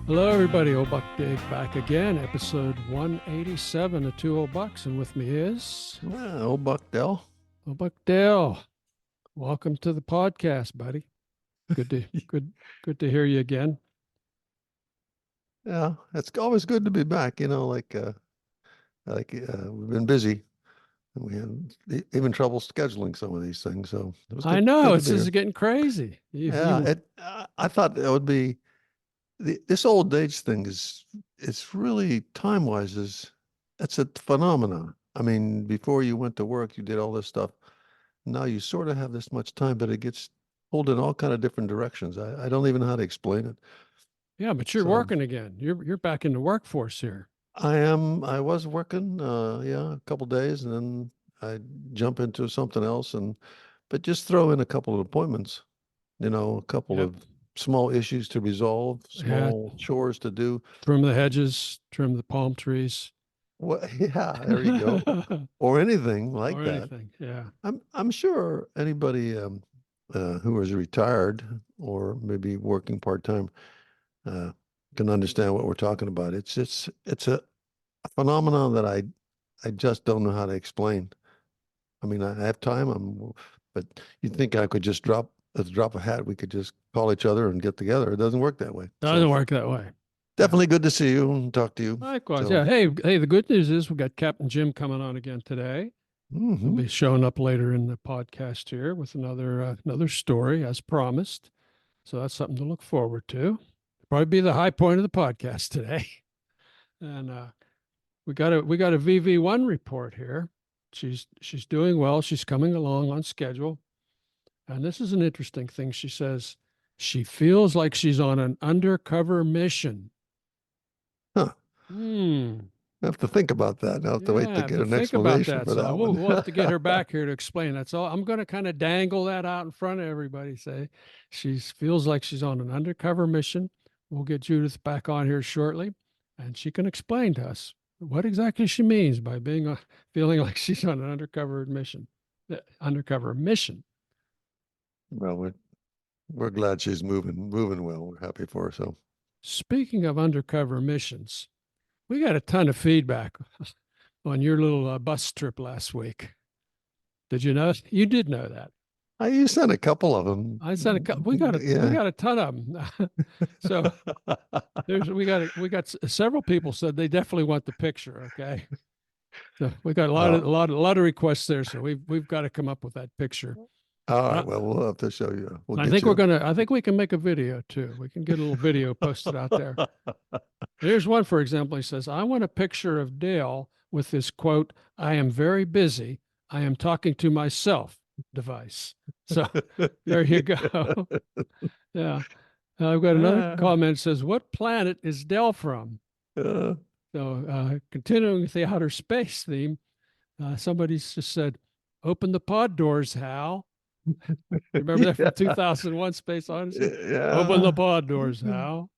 Hello, everybody. Old Buck Dave back again, episode 187 of Two Old Bucks, and with me is Old Buck Dell. Old Buck Dale. Welcome to the podcast, buddy. Good to good to hear you again. Yeah, it's always good to be back. We've been busy. We had even trouble scheduling some of these things, so it was I good. know Good to it's be just here. getting crazy. Yeah, I thought it would be this old age thing it's really time wise it's a phenomenon. I mean, before you went to work, you did all this stuff. Now you sort of have this much time, but it gets pulled in all kind of different directions. I don't even know how to explain it. yeah, but you're So working again. You're back in the workforce here. I was working, yeah, a couple days, and then I jump into something else, but just throw in a couple of appointments, a couple Yep. of small issues to resolve, Yeah. small chores to do. Trim the hedges, trim the palm trees, Well, yeah, there you go. Or anything like or that. anything. Yeah. I'm sure anybody who is retired or maybe working part-time uh, can understand what we're talking about. It's a phenomenon that I just don't know how to explain. I mean, I have time, but you'd think I could just at the drop of a hat, we could just call each other and get together. It doesn't work that way. So Doesn't work that way. Yeah. definitely good to see you and talk to you. Likewise. So, Yeah. Hey, the good news is we got Captain Jim coming on again today. He'll hmm be showing up later in the podcast here with another story as promised. So that's something to look forward to. Probably be the high point of the podcast today. And we got a VV1 report here. She's doing well. She's coming along on schedule. And this is an interesting thing. She says she feels like she's on an undercover mission. huh. Hmm. I have to think about that. I'll have to wait Yeah, to I have get to an think about explanation that. for So that we'll, one. we'll have to get her back here to explain. That's all. I'm going to kind of dangle that out in front of everybody. Say she feels like she's on an undercover mission. We'll get Judith back on here shortly, and she can explain to us what exactly she means by feeling like she's on an undercover mission. Undercover mission. Well, we're glad she's moving well. We're happy for her. So, Speaking of undercover missions, we got a ton of feedback on your little bus trip last week. Did you know? You did know that. you sent a couple of them. I said a couple, we Yeah. got a ton of them. So we got several people said they definitely want the picture. Okay, so we got a lot Uh, of a lot a lot of requests there. So we've got to come up with that picture. all right. But Well, we'll have to show you. We'll I get think we're you. gonna. I think we can make a video too. We can get a little video posted out there. Here's one, for example. He says, "I want a picture of Dale with this quote: 'I am very busy. I am talking to myself' device." So there you go. Yeah. I've got another Ah, comment that says, "What planet is Dell from?" uh, So, continuing with the outer space theme, somebody's just said, "Open the pod doors, Hal." Remember that from yeah, 2001 Space Odyssey? Open the yeah. pod doors, Hal.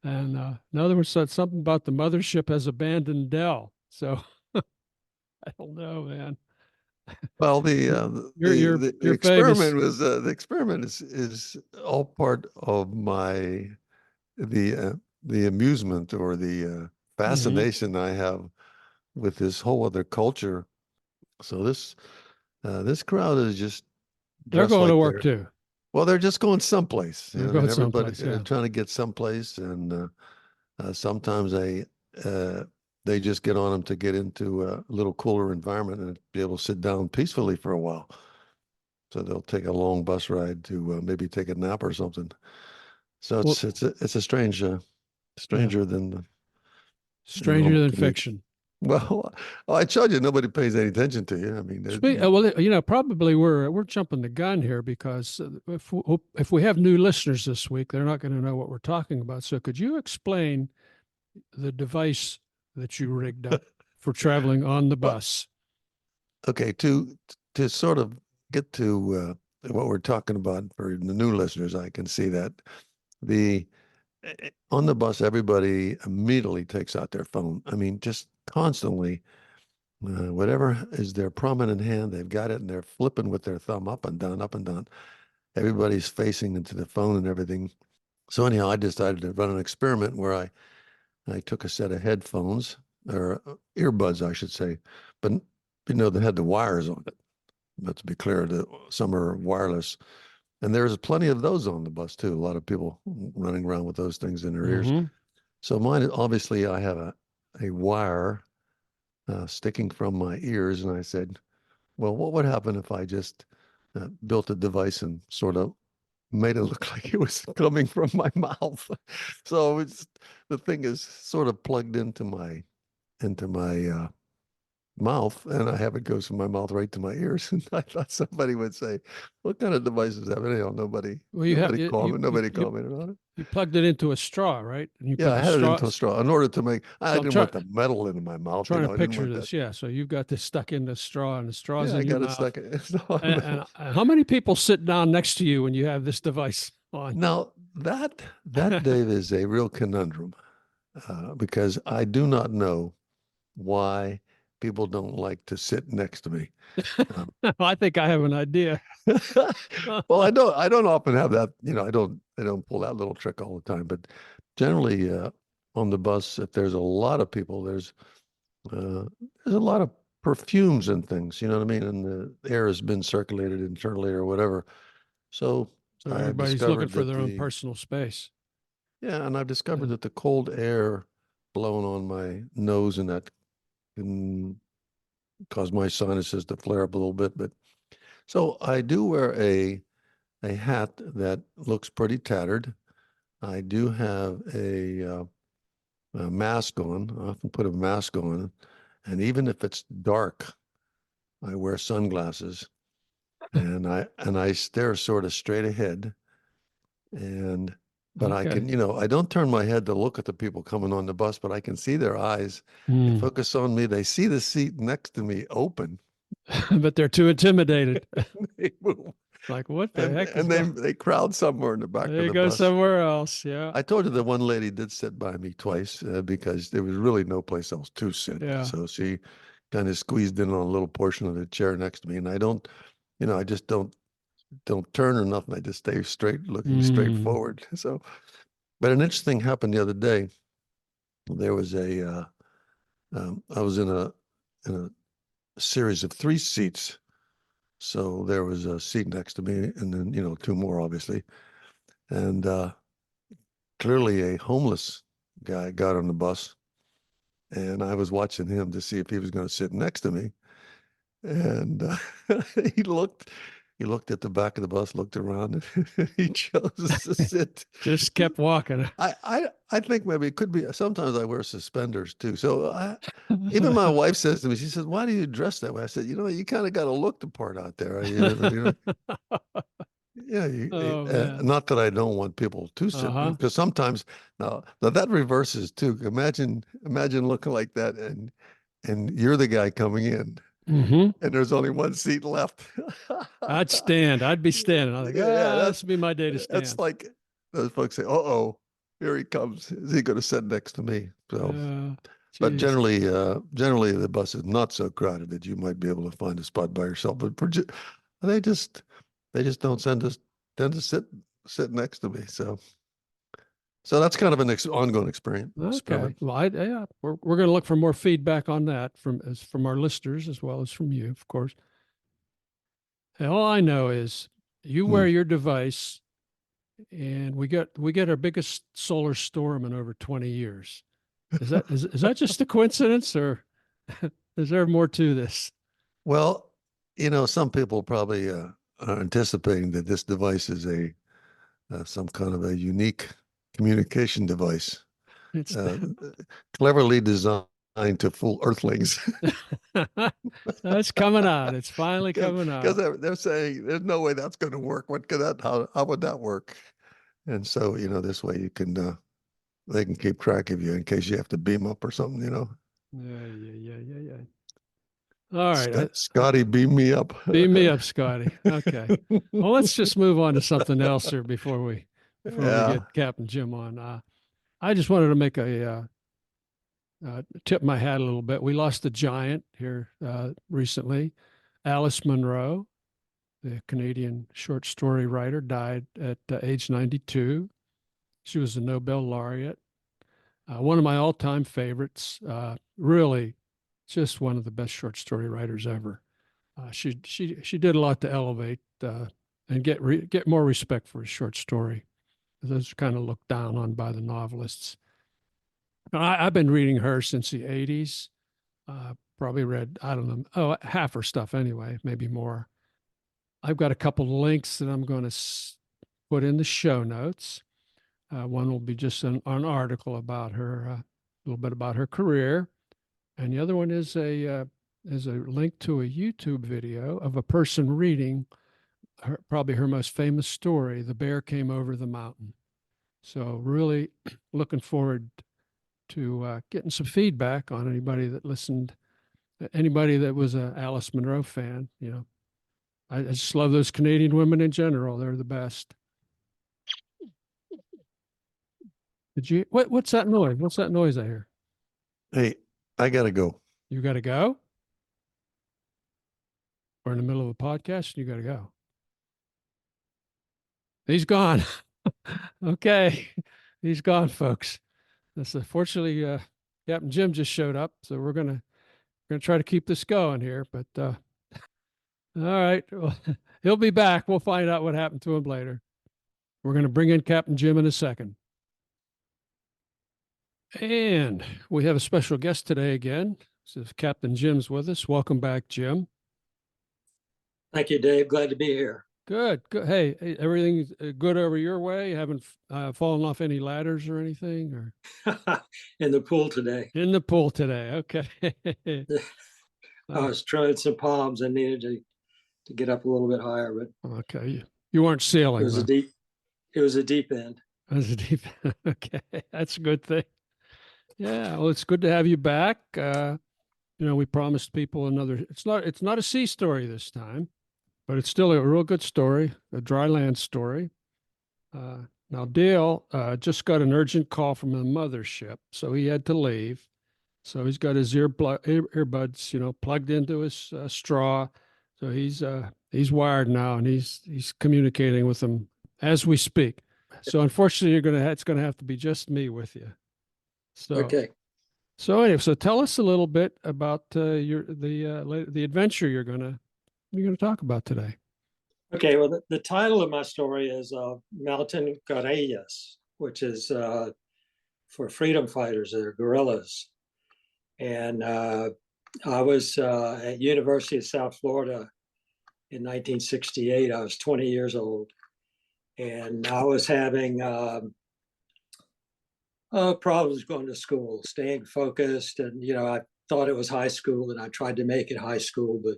And another one said something about the mothership has abandoned Dell. So I don't know, man. Well, You're you're the you're famous. experiment was the experiment is all part of the uh, the amusement or the Hmm. fascination I have with this whole other culture. So this crowd is just They're dressed going to like work too. they're just going someplace. They're I mean, going everybody someplace. Yeah. trying to get someplace, and sometimes uh, they just get on them to get into a little cooler environment and be able to sit down peacefully for a while. So they'll take a long bus ride to maybe take a nap or something. So Well, it's a strange yeah. stranger than the Stranger normal than commute. fiction. Well, I told you nobody pays any attention to you. I mean, Well, probably we're jumping the gun here because if we have new listeners this week, they're not going to know what we're talking about. So, could you explain the device that you rigged up for traveling on the well, bus? okay, to sort of get to what we're talking about for the new listeners, I can see that the on the bus, everybody immediately takes out their phone. I mean, just constantly, whatever is their prominent hand, they've got it and they're flipping with their thumb up and down, up and down. Everybody's facing into the phone and everything. So anyhow, I decided to run an experiment where I took a set of headphones or earbuds, I should say, but they had the wires on it. But to be clear, some are wireless, and there's plenty of those on the bus too. A lot of people running around with those things in their ears. Mm-hmm. So mine, obviously, I have a wire sticking from my ears, and I said, well, what would happen if I just built a device and sort of made it look like it was coming from my mouth? So the thing is sort of plugged into my mouth, and I have it goes from my mouth right to my ears. And I thought somebody would say, "What kind of devices have it?" Anyhow, Well, you have nobody commented on it. you plugged it into a straw, right? And you Yeah, put I the had it straw. into a straw in order to make. I So I'm didn't want the metal into my mouth. trying to I didn't picture want that. this. Yeah. So you've got this stuck in the straw, and the straw's Yeah, I in your got it mouth. stuck. It's not And how many people sit down next to you when you have this device on? Now that Dave is a real conundrum because I do not know why people don't like to sit next to me. Um, I think I have an idea. well, I don't often have that. I don't pull that little trick all the time. But generally, on the bus, if there's a lot of people, uh, there's a lot of perfumes and things. You know what I mean? And the air has been circulated internally or whatever. So So I've everybody's looking discovered for that their own personal space. I've discovered Yeah. that the cold air blowing on my nose and that can cause my sinuses to flare up a little bit. But so I do wear a hat that looks pretty tattered. I do have a mask on. I often put a mask on, and even if it's dark, I wear sunglasses, and I stare sort of straight ahead. And but I Okay. can, I don't turn my head to look at the people coming on the bus, but I can see their eyes. They Hmm. focus on me. They see the seat next to me open. But they're too intimidated. They move. Like, what the and heck is and they going? they crowd somewhere in the back of They the go bus. somewhere else. Yeah. I told you that one lady did sit by me twice because there was really no place else to sit. Yeah. So she kind of squeezed in on a little portion of the chair next to me, and I just don't turn or nothing. I just stay straight, looking straight Mm. forward. So, but an interesting happened the other day. There was I was in a series of three seats. So there was a seat next to me, and then two more, obviously, and clearly a homeless guy got on the bus, and I was watching him to see if he was going to sit next to me. And he looked, he looked at the back of the bus, looked around, and he chose to sit. Just kept walking. I think maybe it could be. Sometimes I wear suspenders too. So even my wife says to me, she says, "Why do you dress that way?" I said, you kind of got to look the part out there. Yeah, Oh man. not that I don't want people to sit, Uh-huh. because sometimes now that reverses too. Imagine looking like that, and you're the guy coming in, Hmm. and there's only one seat left. I'd stand. I'd be standing. I think, Yeah, this would be my day to that's stand. like those folks say, "Uh-oh, here he comes. Is he going to sit next to me?" So, but Geez. generally the bus is not so crowded that you might be able to find a spot by yourself. But they just they just don't tend to sit next to me. So that's kind of an ongoing Okay. experiment. Well, yeah, we're going to look for more feedback on that from our listeners as well as from you, of course. And all I know is you Hmm. wear your device, and we get our biggest solar storm in over 20 years. Is that just a coincidence, or is there more to this? Well, some people probably are anticipating that this device is a some kind of a unique communication device, It's uh, cleverly designed to fool Earthlings. That's coming out. It's finally Because coming out. they're saying there's no way that's going to work. What could that? How would that work? And so this way you can they can keep track of you in case you have to beam up or something. Yeah, yeah, yeah, yeah, yeah. All right. Scotty, beam me up. Beam me up, Scotty. Okay. Well, let's just move on to something else here before we Yeah. get Captain Jim on. I just wanted to make tip my hat a little bit. We lost a giant here recently. Alice Munro, the Canadian short story writer, died at age 92. She was a Nobel laureate. One of my all-time favorites. Really, just one of the best short story writers ever. She did a lot to elevate and get more respect for his short story. Those are kind of looked down on by the novelists. I've been reading her since the 80s. Probably read, I don't know, half her stuff anyway, maybe more. I've got a couple of links that I'm going to put in the show notes. One will be just an article about her, a little bit about her career, and the other one is a link to a YouTube video of a person reading probably her most famous story, "The Bear Came Over the Mountain." So really looking forward to getting some feedback on anybody that listened, anybody that was a Alice Munro fan. I just love those Canadian women in general. They're the best. What's that noise? What's that noise I hear? Hey, I gotta go. You got to go? We're in the middle of a podcast and you got to go. He's gone. Okay. He's gone, folks. Fortunately, Captain Jim just showed up. So we're going to try to keep this going here, but, all right. Well, he'll be back. We'll find out what happened to him later. We're going to bring in Captain Jim in a second. And we have a special guest today again. So Captain Jim's with us. Welcome back, Jim. Thank you, Dave. Glad to be here. Good. Good. Hey, everything good over your way? You haven't fallen off any ladders or anything? Or In the pool today. in the pool today? Okay. I was trying some palms and needed to get up a little bit higher, but Okay. You weren't sailing. it was a deep end. It was a deep. Okay, that's a good thing. Yeah. Well, it's good to have you back. We promised people another. It's not a sea story this time, but it's still a real good story, a dry land story. Now, Dale just got an urgent call from the mothership, so he had to leave. So he's got his earbuds, plugged into his straw. So he's wired now, and he's communicating with them as we speak. So unfortunately, it's gonna have to be just me with you. So Okay. So anyway, tell us a little bit about the adventure you're gonna talk about today. Okay. Well, the title of my story is Mountain Guerrillas, which is for freedom fighters. They're guerrillas. And I was at University of South Florida in 1968. I was 20 years old, and I was having problems going to school, staying focused. And, I thought it was high school and I tried to make it high school, but,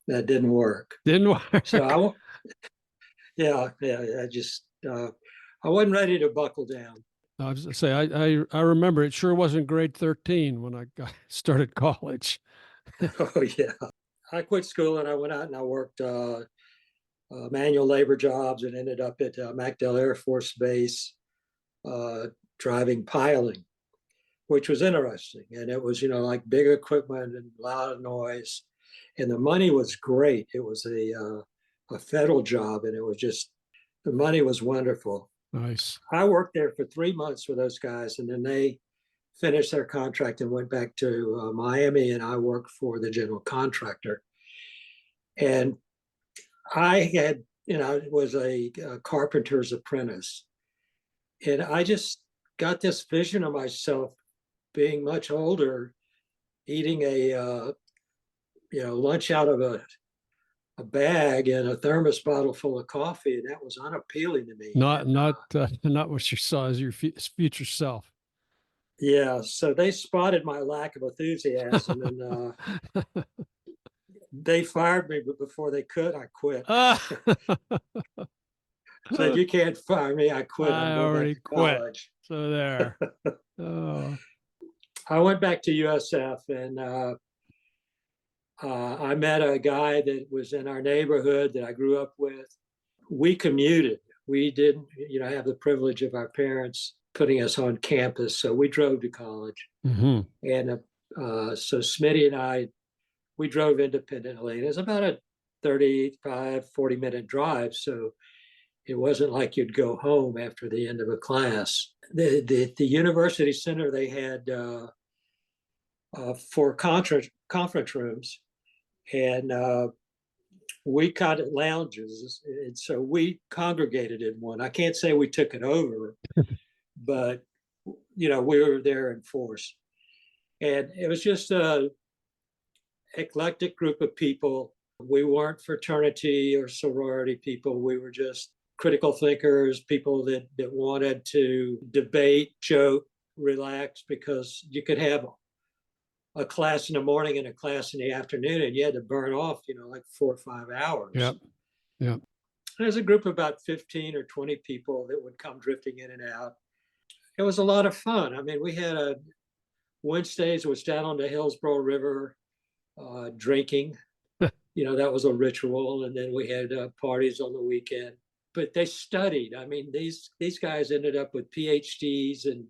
that didn't work. Didn't work. So I wasn't ready to buckle down. I was say I remember it sure wasn't grade 13 when I started college. Oh, yeah. I quit school and I went out and I worked manual labor jobs and ended up at MacDill Air Force Base driving piling, which was interesting. And it was, like big equipment and loud noise. And the money was great. It was a federal job, and it was just, the money was wonderful. Nice. I worked there for 3 months with those guys, and then they finished their contract and went back to Miami, and I worked for the general contractor. And I had, was a carpenter's apprentice. And I just got this vision of myself being much older, eating a, lunch out of a bag and a thermos bottle full of coffee, and that was unappealing to me. Not what you saw as your future self. Yeah, so they spotted my lack of enthusiasm, and they fired me, but before they could, I quit. Said, "You can't fire me. I quit. I already quit." So there. Oh. I went back to USF, and I met a guy that was in our neighborhood that I grew up with. We commuted. We didn't, have the privilege of our parents putting us on campus, so we drove to college. Mm-hmm. And so Smitty and I, we drove independently. It was about a 35, 40-minute drive. So It wasn't like you'd go home after the end of a class. The university center, they had 4 conference rooms, and we kind of lounges, and so we congregated in one. I can't say we took it over, but we were there in force, and it was just a eclectic group of people. We weren't fraternity or sorority people. We were just critical thinkers, people that wanted to debate, joke, relax, because you could have a class in the morning and a class in the afternoon, and you had to burn off, like 4 or 5 hours. Yep. Yep. There's a group of about 15 or 20 people that would come drifting in and out. It was a lot of fun. I mean, we had Wednesdays was down on the Hillsborough River drinking. That was a ritual. And then we had parties on the weekend. But they studied. I mean, these guys ended up with PhDs and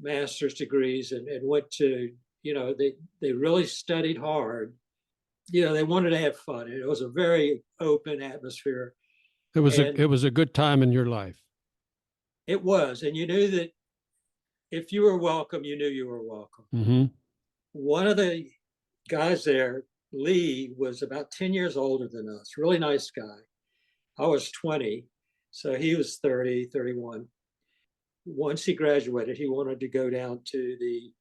master's degrees and went to, they really studied hard. They wanted to have fun. It was a very open atmosphere. It was a good time in your life. It was. And you knew that if you were welcome, you knew you were welcome. Mm-hmm. One of the guys there, Lee, was about 10 years older than us. Really nice guy. I was 20, so he was 30, 31. Once he graduated, he wanted to go down to the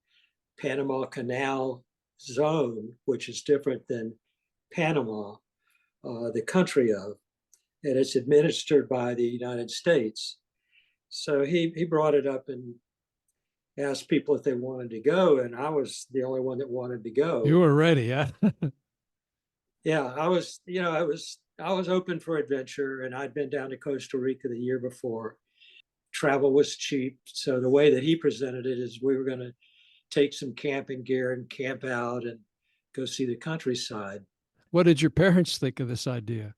Panama Canal zone, which is different than Panama, the country of, and it's administered by the United States. So he brought it up and asked people if they wanted to go, and I was the only one that wanted to go. You were ready, yeah? Yeah, I was, I was open for adventure, and I'd been down to Costa Rica the year before. Travel was cheap. So the way that he presented it is we were going to take some camping gear and camp out and go see the countryside. What did your parents think of this idea?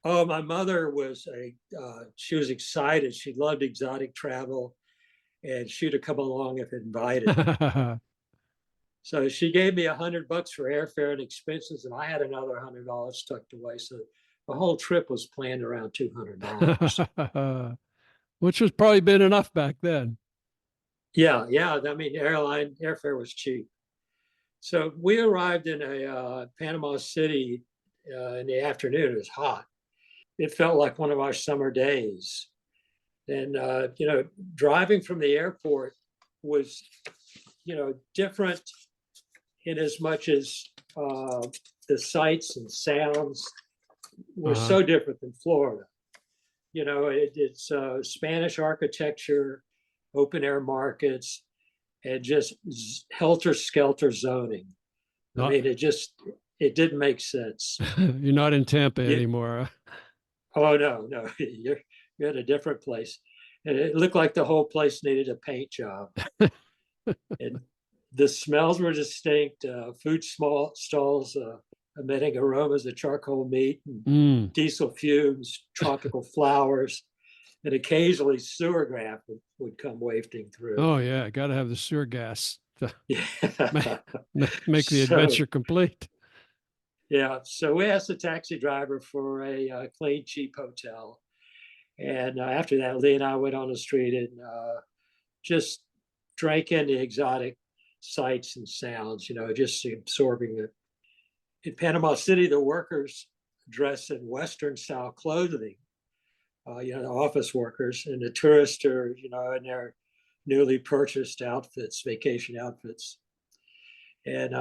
Oh, my mother was she was excited. She loved exotic travel, and she'd have come along if invited. So she gave me $100 for airfare and expenses, and I had another $100 tucked away. So the whole trip was planned around $200. Which was probably been enough back then. Yeah. I mean, airfare was cheap. So we arrived in Panama City in the afternoon. It was hot. It felt like one of our summer days. And, driving from the airport was, different in as much as the sights and sounds were so different than Florida. It's Spanish architecture, open air markets, and just helter-skelter zoning. I mean, it didn't make sense. You're not in Tampa anymore. Oh, no, you're at a different place. And it looked like the whole place needed a paint job. And the smells were distinct. Food stalls emitting aromas of charcoal meat and diesel fumes, tropical flowers, and occasionally sewer gas would come wafting through. Oh, yeah. Got to have the sewer gas to make the So, adventure complete. Yeah. So we asked the taxi driver for a clean, cheap hotel. And after that, Lee and I went on the street and just drank in the exotic sights and sounds, just absorbing it. In Panama City, the workers dress in Western style clothing, the office workers, and the tourists are, in their newly purchased outfits, vacation outfits. And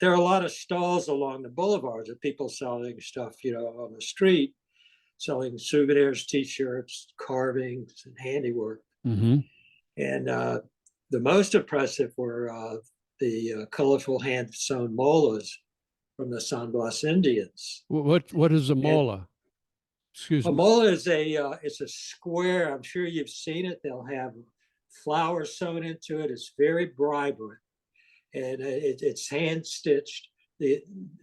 there are a lot of stalls along the boulevards of people selling stuff, on the street, selling souvenirs, T-shirts, carvings, and handiwork. Mm-hmm. And the most impressive were the colorful hand-sewn molas from the San Blas Indians. What is a mola? Excuse me. A mola is it's a square. I'm sure you've seen it. They'll have flowers sewn into it. It's very vibrant, and it's hand stitched.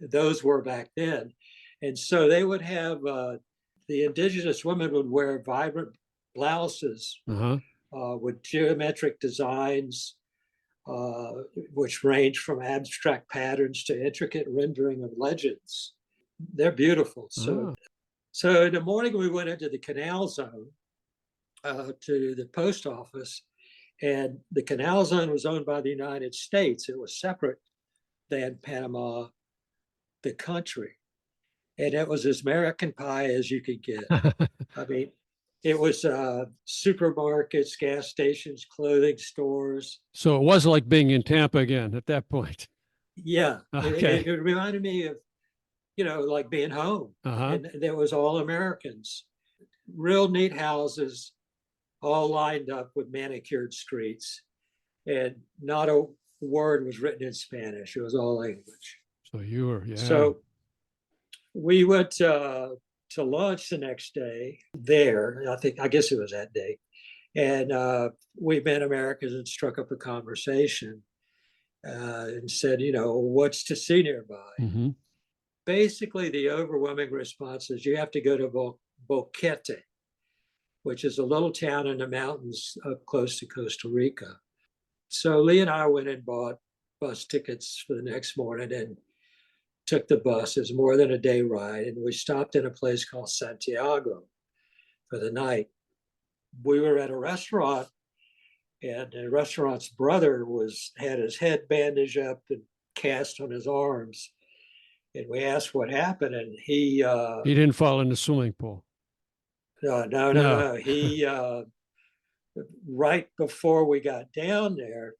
Those were back then, and so they would have the indigenous women would wear vibrant blouses with geometric designs, which range from abstract patterns to intricate rendering of legends. They're beautiful. So So in the morning, we went into the canal zone to the post office, and the canal zone was owned by the United States. It was separate than Panama, the country. And it was as American pie as you could get. I mean, it was supermarkets, gas stations, clothing stores. So it was like being in Tampa again at that point. Yeah, Okay. it reminded me of, like being home. Uh-huh. And there was all Americans, real neat houses, all lined up with manicured streets. And not a word was written in Spanish. It was all English. So you were, yeah. So we went to lunch the next day there. I guess it was that day. And we met Americans and struck up a conversation and said, what's to see nearby? Mm-hmm. Basically, the overwhelming response is you have to go to Boquete, which is a little town in the mountains up close to Costa Rica. So Lee and I went and bought bus tickets for the next morning and took the bus. It was more than a day ride. And we stopped in a place called Santiago for the night. We were at a restaurant, and the restaurant's brother had his head bandaged up and cast on his arms. And we asked what happened, and he didn't fall in the swimming pool. No. He right before we got down there,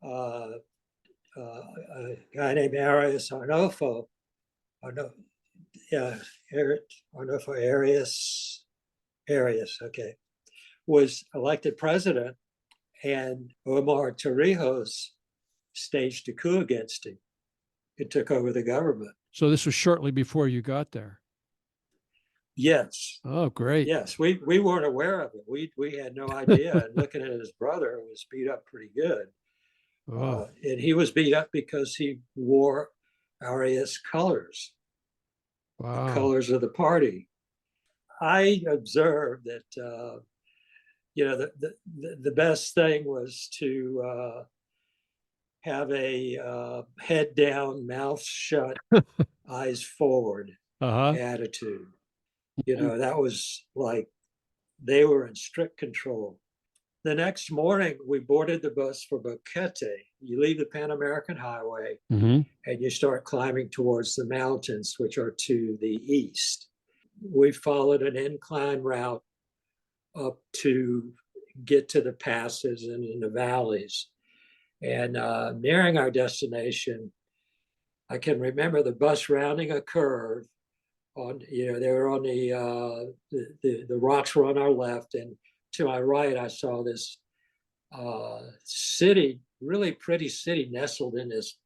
a guy named Arias Arnolfo, Arias, okay, was elected president, and Omar Torrijos staged a coup against him and took over the government. So this was shortly before you got there. Yes. Oh, great. Yes, we weren't aware of it. We had no idea. And looking at his brother, who was beat up pretty good. Oh. And he was beat up because he wore Arias colors, Wow. the colors of the party. I observed that, the best thing was to have a head down, mouth shut, eyes forward attitude. That was like they were in strict control. The next morning, we boarded the bus for Boquete. You leave the Pan American Highway and you start climbing towards the mountains, which are to the east. We followed an incline route up to get to the passes and in the valleys. And nearing our destination, I can remember the bus rounding a curve. They were on the rocks were on our left, and to my right, I saw this city, really pretty city, nestled in this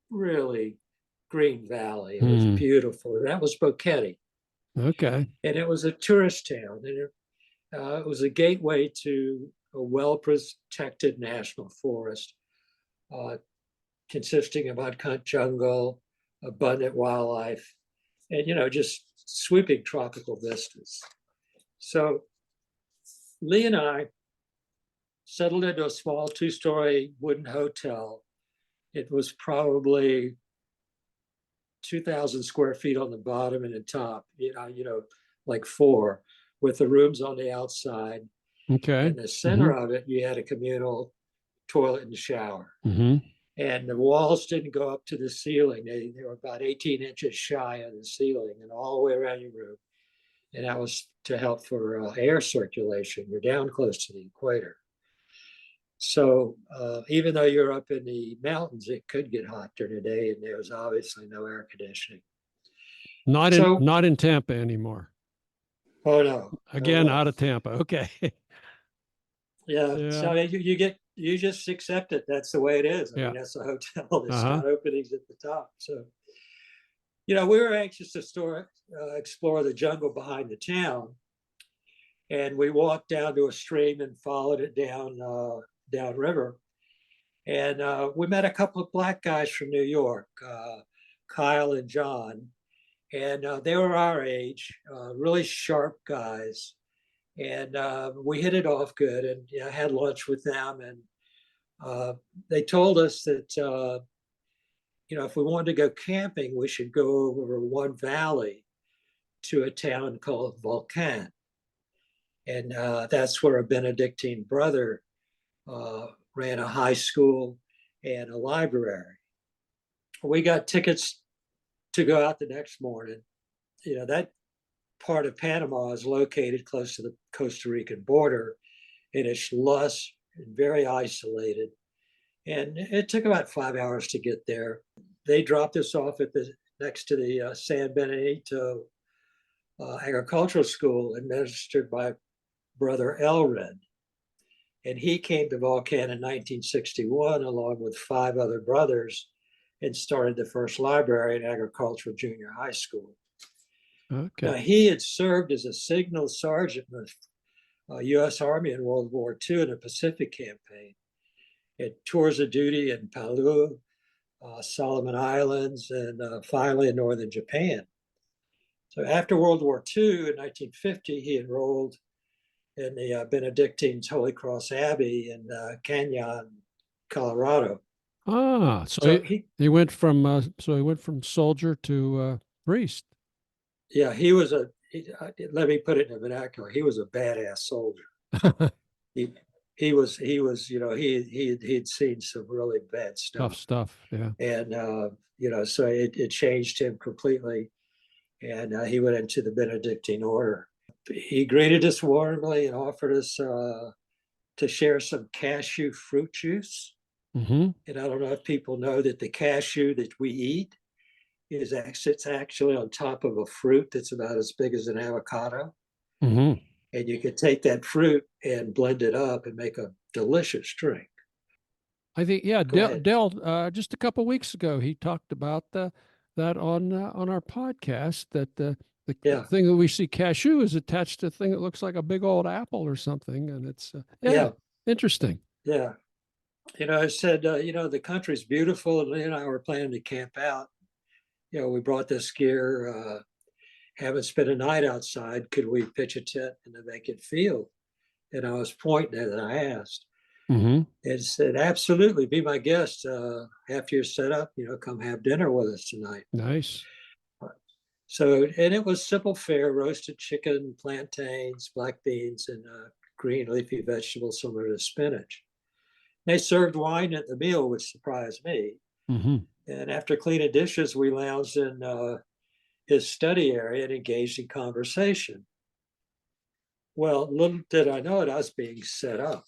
really green valley. It was beautiful. That was Boquete. Okay. And it was a tourist town, and it was a gateway to a well-protected national forest, consisting of uncut jungle, abundant wildlife, and just sweeping tropical vistas. So Lee and I settled into a small 2-story wooden hotel. It was probably 2,000 square feet on the bottom and the top, like 4, with the rooms on the outside. Okay. In the center of it, you had a communal toilet and shower. And the walls didn't go up to the ceiling. They were about 18 inches shy of the ceiling and all the way around your room. And that was to help for air circulation. You're down close to the equator. So even though you're up in the mountains, it could get hot during the day, and there was obviously no air conditioning. Not in Tampa anymore. Oh, no. Again, out of Tampa. Okay. Yeah. So you just accept it. That's the way it is. I mean, that's a hotel. There's got openings at the top. So, we were anxious to explore the jungle behind the town. And we walked down to a stream and followed it downriver. And we met a couple of black guys from New York, Kyle and John. And they were our age, really sharp guys. And we hit it off good, and I had lunch with them. And they told us that, if we wanted to go camping, we should go over one valley to a town called Volcan. And that's where a Benedictine brother ran a high school and a library. We got tickets to go out the next morning. You know, that part of Panama is located close to the Costa Rican border, and it's lush and very isolated. And it took about 5 hours to get there. They dropped us off at next to the San Benito Agricultural School, administered by Brother Elred. And he came to Volcan in 1961 along with 5 other brothers and started the first library and agricultural junior high school. Okay. Now, he had served as a signal sergeant in the U.S. Army in World War II in the Pacific Campaign. He had tours of duty in Palau, Solomon Islands, and finally in northern Japan. So after World War II in 1950, he enrolled in the Benedictines Holy Cross Abbey in Canyon, Colorado. Ah, so he went from soldier to priest. Yeah, let me put it in the vernacular. He was a badass soldier. he was, you know, he'd seen some really bad stuff. Tough stuff, yeah. And you know, so it changed him completely. And he went into the Benedictine order. He greeted us warmly and offered us to share some cashew fruit juice. Mm-hmm. And I don't know if people know that the cashew that we eat it's actually on top of a fruit that's about as big as an avocado. Mm-hmm. And you can take that fruit and blend it up and make a delicious drink. I think, yeah, Dell, just a couple of weeks ago, he talked about that on our podcast, that the thing that we see cashew is attached to a thing that looks like a big old apple or something. And it's, interesting. Yeah. You know, I said, you know, the country's beautiful. And, you know, we're planning to camp out. You know, we brought this gear, haven't spent a night outside. Could we pitch a tent in a vacant field? And I was pointing at it, and I asked. Mm-hmm. And said, absolutely, be my guest. After you're set up, you know, come have dinner with us tonight. Nice. So, and it was simple fare: roasted chicken, plantains, black beans, and green leafy vegetables similar to spinach. They served wine at the meal, which surprised me. Mm-hmm. And after cleaning dishes, we lounged in his study area and engaged in conversation. Well, little did I know it, I was being set up.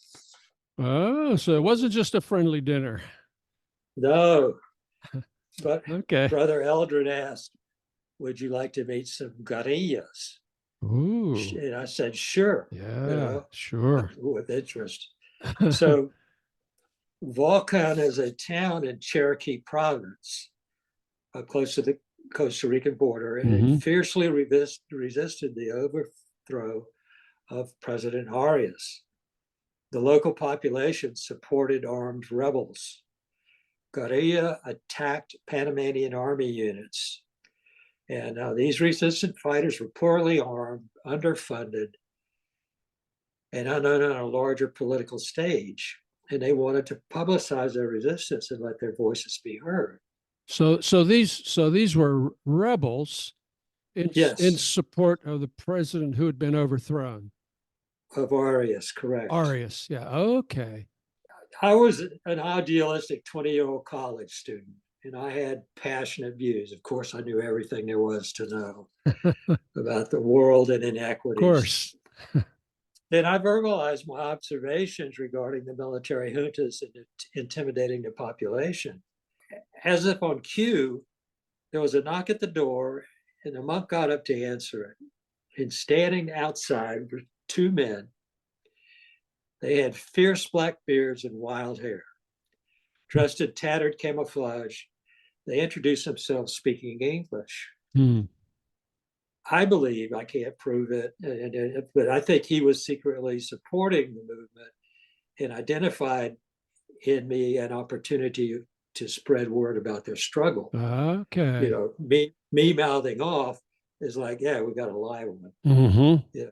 Oh, so it wasn't just a friendly dinner. No, but okay. Brother Eldred asked, would you like to meet some guerrillas? Ooh. And I said, sure. Yeah, you know, sure. With interest. So Volcan is a town in Cherokee Province, close to the Costa Rican border, and it fiercely resisted the overthrow of President Arias. The local population supported armed rebels. Guerrilla attacked Panamanian army units. And these resistant fighters were poorly armed, underfunded, and unknown on a larger political stage. And they wanted to publicize their resistance and let their voices be heard. So these were rebels in support of the president who had been overthrown. Of Arias, correct. Arias, yeah, okay. I was an idealistic 20-year-old college student, and I had passionate views. Of course, I knew everything there was to know about the world and inequities. Of course. Then I verbalized my observations regarding the military juntas and intimidating the population. As if on cue, there was a knock at the door, and the monk got up to answer it. And standing outside were 2 men. They had fierce black beards and wild hair. Dressed in tattered camouflage, they introduced themselves speaking English. I believe, I can't prove it, but I think he was secretly supporting the movement and identified in me an opportunity to spread word about their struggle. Okay. You know, me mouthing off is like, yeah, we got a live one. Mm-hmm. Yeah.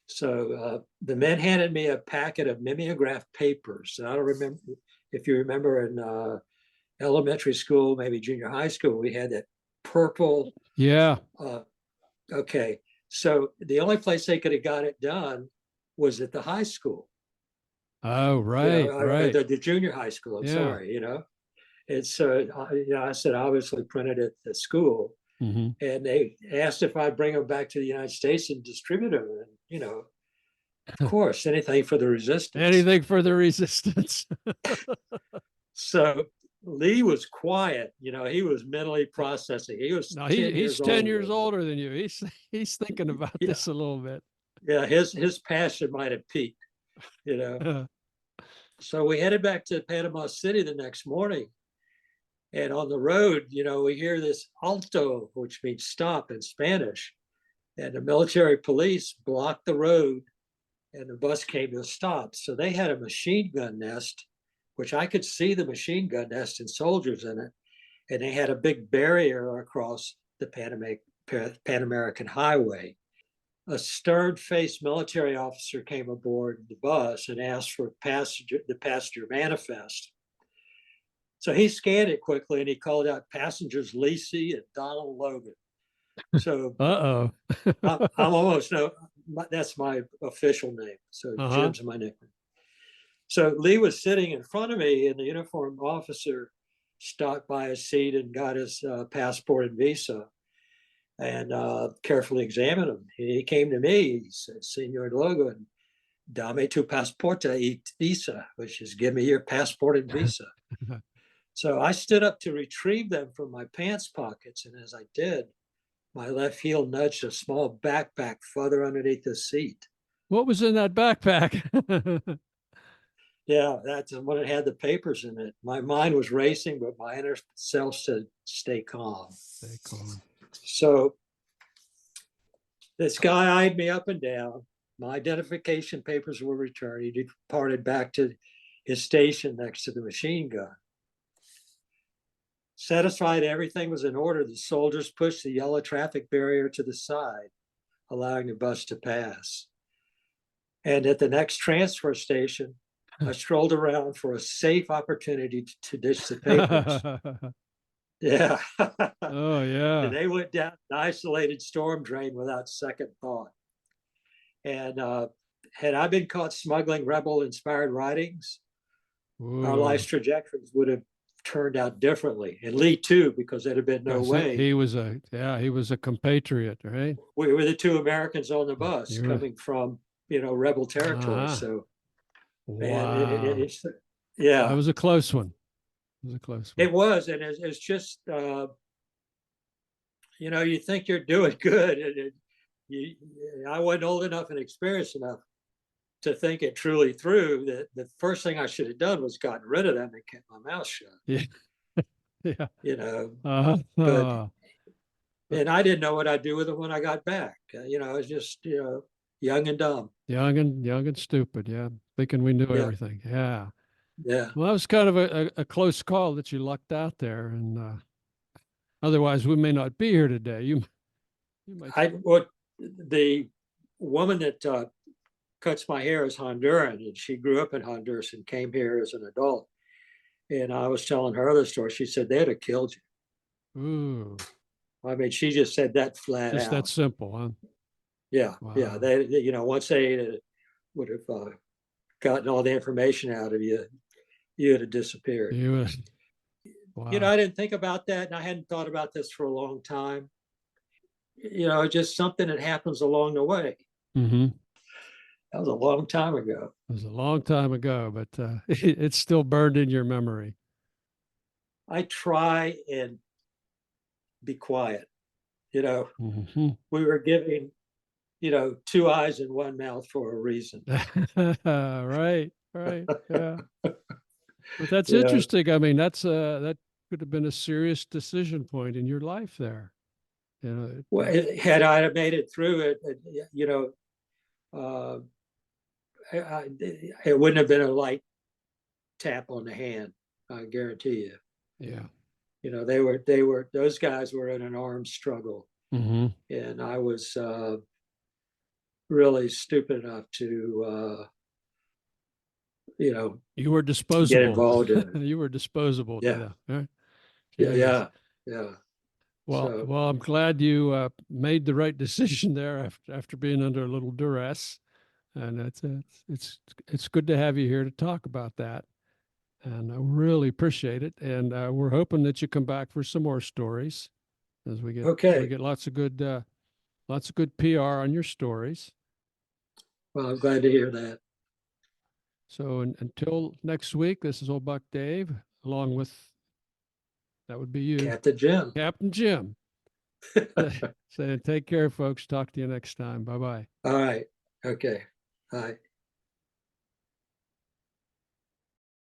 So the men handed me a packet of mimeograph papers. And I don't remember if you remember in elementary school, maybe junior high school, we had that purple Okay. So the only place they could have got it done was at the high school, Oh, right, right. the junior high school. I'm Yeah. sorry, And so, I said, obviously printed at the school. Hmm. And they asked if I'd bring them back to the United States and distribute them. And, of course, anything for the resistance. Anything for the resistance. So Lee was quiet. He was mentally processing. He was No, 10 he's years 10 older years than me. older than you. He's thinking about Yeah. this a little bit. Yeah, his passion might have peaked, So we headed back to Panama City the next morning. And on the road, we hear this alto, which means stop in Spanish. And the military police blocked the road and the bus came to a stop. So they had a machine gun nest, which I could see the machine gun nest and soldiers in it. And they had a big barrier across the Pan American Highway. A stern-faced military officer came aboard the bus and asked for the passenger manifest. So he scanned it quickly and he called out passengers Lacey and Donald Logan. So Uh-oh. I'm almost that's my official name. So Jim's my nickname. So Lee was sitting in front of me, and the uniformed officer stopped by his seat and got his passport and visa and carefully examined him. He came to me, he said, Senor Logan, dame tu pasporte y visa, which is give me your passport and visa. So I stood up to retrieve them from my pants pockets. And as I did, my left heel nudged a small backpack further underneath the seat. What was in that backpack? Yeah, that's when it had the papers in it. My mind was racing, but my inner self said, stay calm. Stay calm. So this guy eyed me up and down. My identification papers were returned. He departed back to his station next to the machine gun. Satisfied everything was in order, the soldiers pushed the yellow traffic barrier to the side, allowing the bus to pass. And at the next transfer station, I strolled around for a safe opportunity to ditch the papers. Yeah. Oh, yeah. And they went down an isolated storm drain without second thought. And had I been caught smuggling rebel-inspired writings, our life's trajectories would have turned out differently. And Lee too, because there'd have been no way. He was a compatriot, right? We were the two Americans on the bus coming from, rebel territory. So, wow. Yeah. That was a close one. It was. And it's just, you think you're doing good. And I wasn't old enough and experienced enough to think it truly through. That the first thing I should have done was gotten rid of them and kept my mouth shut. Yeah. Yeah. But and I didn't know what I'd do with them when I got back. I was just, young and dumb. Young and stupid. Yeah. Thinking we knew everything. Yeah. Yeah. Well, that was kind of a close call that you lucked out there. And otherwise we may not be here today. You might. The woman that cuts my hair is Honduran, and she grew up in Honduras and came here as an adult. And I was telling her the story. She said they'd have killed you. Ooh. I mean, she just said that flat Just out. that simple, huh? Yeah. Wow. Yeah. They, once they would have gotten all the information out of you, you would have disappeared. Wow. I didn't think about that, and I hadn't thought about this for a long time. Just something that happens along the way. Mm-hmm. That was a long time ago. It was a long time ago, but it's still burned in your memory. I try and be quiet. Mm-hmm. We were giving, two eyes and one mouth for a reason. Right. Yeah. But that's interesting. I mean, that could have been a serious decision point in your life there. Had I made it through it, it wouldn't have been a light tap on the hand. I guarantee you. Yeah. Those guys were in an armed struggle. Mm-hmm. And I was really stupid enough to, you were disposable. Get involved in it. You were disposable. Yeah. Right? Yeah. Well, So- well, I'm glad you made the right decision there after being under a little duress, and it's good to have you here to talk about that, and I really appreciate it. And we're hoping that you come back for some more stories, as we Okay. get lots of good PR on your stories. Well, I'm glad to hear that. So until next week, this is Old Buck Dave, along with, that would be you, Captain Jim. Captain Jim. Saying take care, folks. Talk to you next time. Bye-bye. All right. Okay. Bye.